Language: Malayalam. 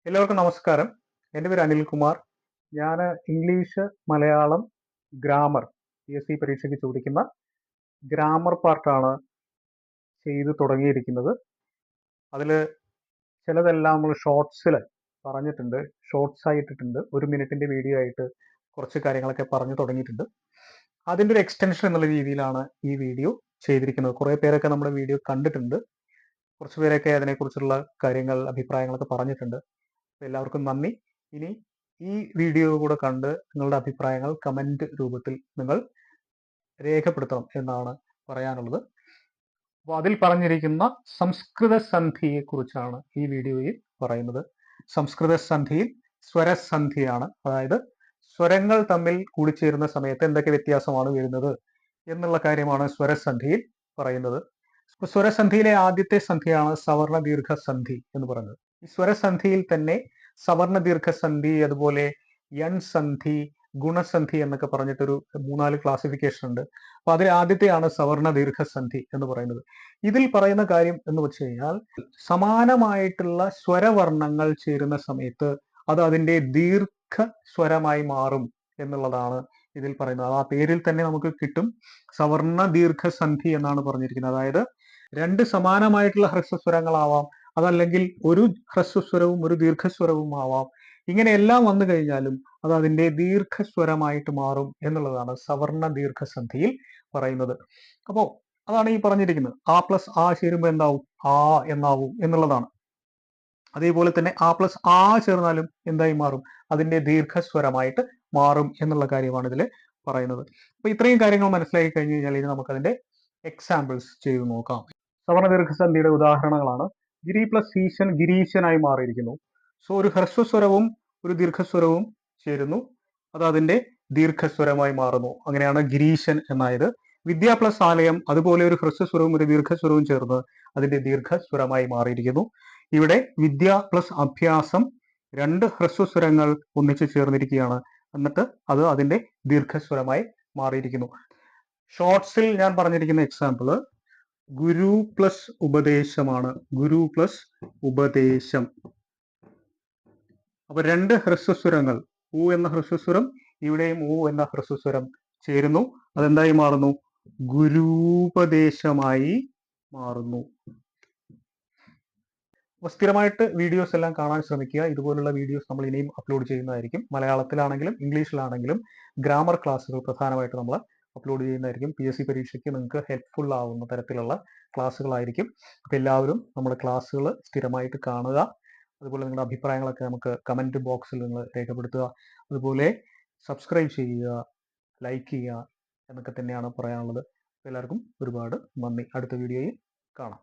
എല്ലാവർക്കും നമസ്കാരം. എൻ്റെ പേര് അനിൽകുമാർ. ഞാൻ ഇംഗ്ലീഷ്, മലയാളം, ഗ്രാമർ PSC പരീക്ഷയ്ക്ക് ചോദിക്കുന്ന ഗ്രാമർ പാർട്ടാണ് ചെയ്ത് തുടങ്ങിയിരിക്കുന്നത്. അതിൽ ചിലതെല്ലാം നമ്മൾ ഷോർട്സിൽ പറഞ്ഞിട്ടുണ്ട്, ഷോർട്സ് ആയിട്ടിട്ടുണ്ട്. 1 മിനിറ്റിൻ്റെ വീഡിയോ ആയിട്ട് കുറച്ച് കാര്യങ്ങളൊക്കെ പറഞ്ഞു തുടങ്ങിയിട്ടുണ്ട്. അതിൻ്റെ ഒരു എക്സ്റ്റൻഷൻ എന്നുള്ള രീതിയിലാണ് ഈ വീഡിയോ ചെയ്തിരിക്കുന്നത്. കുറേ പേരൊക്കെ നമ്മുടെ വീഡിയോ കണ്ടിട്ടുണ്ട്. കുറച്ച് പേരൊക്കെ അതിനെക്കുറിച്ചുള്ള കാര്യങ്ങൾ, അഭിപ്രായങ്ങളൊക്കെ പറഞ്ഞിട്ടുണ്ട്. എല്ലാവർക്കും നന്ദി. ഇനി ഈ വീഡിയോ കൂടെ കണ്ട് നിങ്ങളുടെ അഭിപ്രായങ്ങൾ കമന്റ് രൂപത്തിൽ നിങ്ങൾ രേഖപ്പെടുത്തണം എന്നാണ് പറയാനുള്ളത്. അപ്പോൾ അതിൽ പറഞ്ഞിരിക്കുന്ന സംസ്കൃത സന്ധിയെ കുറിച്ചാണ് ഈ വീഡിയോയിൽ പറയുന്നത്. സംസ്കൃത സന്ധിയിൽ സ്വരസന്ധിയാണ്, അതായത് സ്വരങ്ങൾ തമ്മിൽ കൂടിച്ചേരുന്ന സമയത്ത് എന്തൊക്കെ വ്യത്യാസമാണ് വരുന്നത് എന്നുള്ള കാര്യമാണ് സ്വരസന്ധിയിൽ പറയുന്നത്. സ്വരസന്ധിയിലെ ആദ്യത്തെ സന്ധിയാണ് സവർണ ദീർഘ സന്ധി എന്ന് പറയുന്നത്. ഈ സ്വരസന്ധിയിൽ തന്നെ സവർണ ദീർഘസന്ധി, അതുപോലെ യൺസന്ധി, ഗുണസന്ധി എന്നൊക്കെ പറഞ്ഞിട്ടൊരു 3-4 ക്ലാസിഫിക്കേഷൻ ഉണ്ട്. അപ്പൊ അതിൽ ആദ്യത്തെയാണ് സവർണ ദീർഘസന്ധി എന്ന് പറയുന്നത്. ഇതിൽ പറയുന്ന കാര്യം എന്ന് വെച്ച് കഴിഞ്ഞാൽ, സമാനമായിട്ടുള്ള സ്വരവർണ്ണങ്ങൾ ചേരുന്ന സമയത്ത് അത് അതിൻ്റെ ദീർഘ സ്വരമായി മാറും എന്നുള്ളതാണ് ഇതിൽ പറയുന്നത്. ആ പേരിൽ തന്നെ നമുക്ക് കിട്ടും, സവർണ ദീർഘസന്ധി എന്നാണ് പറഞ്ഞിരിക്കുന്നത്. അതായത് 2 സമാനമായിട്ടുള്ള ഹ്രസ്വസ്വരങ്ങളാവാം, അതല്ലെങ്കിൽ ഒരു ഹ്രസ്വസ്വരവും ഒരു ദീർഘസ്വരവും ആവാം. ഇങ്ങനെയെല്ലാം വന്നു കഴിഞ്ഞാലും അത് അതിൻ്റെ ദീർഘസ്വരമായിട്ട് മാറും എന്നുള്ളതാണ് സവർണ ദീർഘസന്ധിയിൽ പറയുന്നത്. അപ്പോൾ അതാണ് ഈ പറഞ്ഞിരിക്കുന്നത്. ആ പ്ലസ് ആ ചേരുമ്പോൾ എന്താവും? ആ എന്നാവും എന്നുള്ളതാണ്. അതേപോലെ തന്നെ ആ പ്ലസ് ആ ചേർന്നാലും എന്തായി മാറും? അതിൻ്റെ ദീർഘസ്വരമായിട്ട് മാറും എന്നുള്ള കാര്യമാണ് ഇതിൽ പറയുന്നത്. അപ്പൊ ഇത്രയും കാര്യങ്ങൾ മനസ്സിലാക്കി കഴിഞ്ഞു കഴിഞ്ഞാൽ ഇനി നമുക്കതിന്റെ എക്സാമ്പിൾസ് ചെയ്തു നോക്കാം. സവർണ ദീർഘസന്ധിയുടെ ഉദാഹരണങ്ങളാണ്. ഗിരി പ്ലസ് ഈശൻ ഗിരീശനായി മാറിയിരിക്കുന്നു. സോ ഒരു ഹ്രസ്വസ്വരവും ഒരു ദീർഘസ്വരവും ചേരുന്നു, അത് അതിന്റെ ദീർഘസ്വരമായി മാറുന്നു. അങ്ങനെയാണ് ഗിരീശൻ എന്നായത്. വിദ്യ പ്ലസ് ആലയം, അതുപോലെ ഒരു ഹ്രസ്വസ്വരവും ഒരു ദീർഘസ്വരവും ചേർന്ന് അതിന്റെ ദീർഘസ്വരമായി മാറിയിരിക്കുന്നു. ഇവിടെ വിദ്യ പ്ലസ് അഭ്യാസം, 2 ഹ്രസ്വസ്വരങ്ങൾ ഒന്നിച്ച് ചേർന്നിരിക്കുകയാണ്, എന്നിട്ട് അത് അതിന്റെ ദീർഘസ്വരമായി മാറിയിരിക്കുന്നു. ഷോർട്സിൽ ഞാൻ പറഞ്ഞിരിക്കുന്ന എക്സാമ്പിള് ഗുരു പ്ലസ് ഉപദേശമാണ്. ഗുരു പ്ലസ് ഉപദേശം. അപ്പൊ 2 ഹ്രസ്വസ്വരങ്ങൾ, ഉ എന്ന ഹ്രസ്വസ്വരം, ഇവിടെയും ഉ എന്ന ഹ്രസ്വസ്വരം ചേരുന്നു, അതെന്തായി മാറുന്നു? ഗുരൂപദേശമായി മാറുന്നു. അപ്പൊ സ്ഥിരമായിട്ട് വീഡിയോസ് എല്ലാം കാണാൻ ശ്രമിക്കുക. ഇതുപോലുള്ള വീഡിയോസ് നമ്മൾ ഇനിയും അപ്ലോഡ് ചെയ്യുന്നതായിരിക്കും. മലയാളത്തിലാണെങ്കിലും ഇംഗ്ലീഷിലാണെങ്കിലും ഗ്രാമർ ക്ലാസ്സുകൾ പ്രധാനമായിട്ട് നമ്മൾ അപ്ലോഡ് ചെയ്യുന്നതായിരിക്കും. PSC പരീക്ഷയ്ക്ക് നിങ്ങൾക്ക് ഹെൽപ്ഫുൾ ആവുന്ന തരത്തിലുള്ള ക്ലാസ്സുകളായിരിക്കും. അപ്പോൾ എല്ലാവരും നമ്മുടെ ക്ലാസ്സുകൾ സ്ഥിരമായിട്ട് കാണുക. അതുപോലെ നിങ്ങളുടെ അഭിപ്രായങ്ങളൊക്കെ നമുക്ക് കമൻറ്റ് ബോക്സിൽ നിങ്ങൾ രേഖപ്പെടുത്തുക. അതുപോലെ സബ്സ്ക്രൈബ് ചെയ്യുക, ലൈക്ക് ചെയ്യുക എന്നൊക്കെ തന്നെയാണ് പറയാനുള്ളത്. എല്ലാവർക്കും ഒരുപാട് നന്ദി. അടുത്ത വീഡിയോയിൽ കാണാം.